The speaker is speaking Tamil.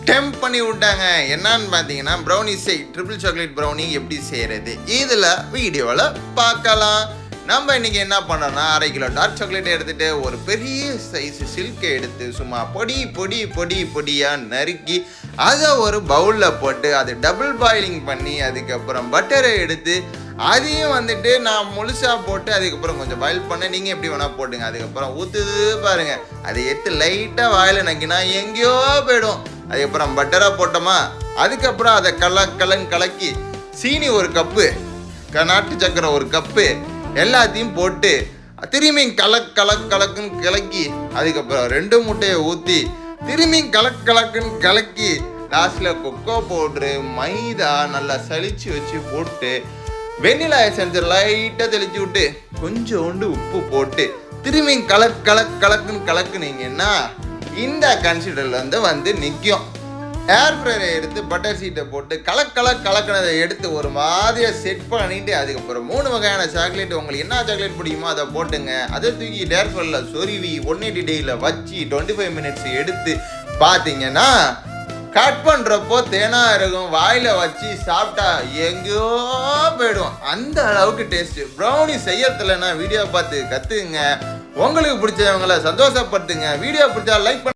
டெம்ப் பண்ணி விட்டாங்க. என்னன்னு பார்த்தீங்கன்னா ப்ரௌனி ட்ரிபிள் சாக்லேட் ப்ரௌனி எப்படி செய்கிறது இதில் வீடியோவில் பார்க்கலாம். நம்ம இன்றைக்கி என்ன பண்ணுறோன்னா 1/2 கிலோ டார்க் சாக்லேட் எடுத்துகிட்டு ஒரு பெரிய சைஸு சில்கை எடுத்து சும்மா பொடியாக நறுக்கி அதை ஒரு பவுலில் போட்டு அது டபுள் பாயிலிங் பண்ணி அதுக்கப்புறம் பட்டரை எடுத்து அதையும் வந்துட்டு நான் முழுசாக போட்டு அதுக்கப்புறம் கொஞ்சம் பாயில் பண்ண நீங்கள் எப்படி வேணால் போட்டுங்க. அதுக்கப்புறம் ஊற்றுது பாருங்கள், அதை எடுத்து லைட்டாக வாயில் நக்கினா எங்கேயோ போயிடும். அதுக்கப்புறம் பட்டராக போட்டோமா, அதுக்கப்புறம் அதை கலக்கி சீனி ஒரு கப்பு, நாட்டு சக்கரை ஒரு கப்பு எல்லாத்தையும் போட்டு திரும்பி கலக்குன்னு கலக்கி அதுக்கப்புறம் 2 முட்டையை ஊற்றி திரும்பி கலக்குன்னு கலக்கி லாஸ்ட்டில் கொக்கோ பவுட்ரு மைதா நல்லா சலிச்சு வச்சு போட்டு வெண்ணிலா எசன்ஸ் லைட்டாக தெளிச்சு விட்டு கொஞ்சோண்டு உப்பு போட்டு திரும்பி கலக்குன்னு கலக்குனீங்கன்னா இந்த கன்சிடரில் வந்து நிற்கும். ஏர் ஃப்ரையரை எடுத்து பட்டர் சீட்டை போட்டு கலக்கினதை எடுத்து ஒரு மாதிரியாக செட் பண்ணிட்டு அதுக்கப்புறம் 3 வகையான சாக்லேட் உங்களுக்கு என்ன சாக்லேட் பிடிக்குமோ அதை போட்டுங்க. அதை தூக்கி ஏர் ஃப்ரையரில் சொருவி 180 டேயில் வச்சு 25 மினிட்ஸ் எடுத்து பார்த்தீங்கன்னா கட் பண்ணுறப்போ தேனாக இருக்கும். வாயில் வச்சு சாப்பிட்டா எங்கேயோ போயிடும், அந்த அளவுக்கு டேஸ்ட்டு. ப்ரௌனி செய்யறதுலன்னா வீடியோ பார்த்து கற்றுக்குங்க. உங்களுக்கு பிடிச்சவங்களை சந்தோஷப்படுத்துங்க. வீடியோ பிடிச்சா லைக் பண்ண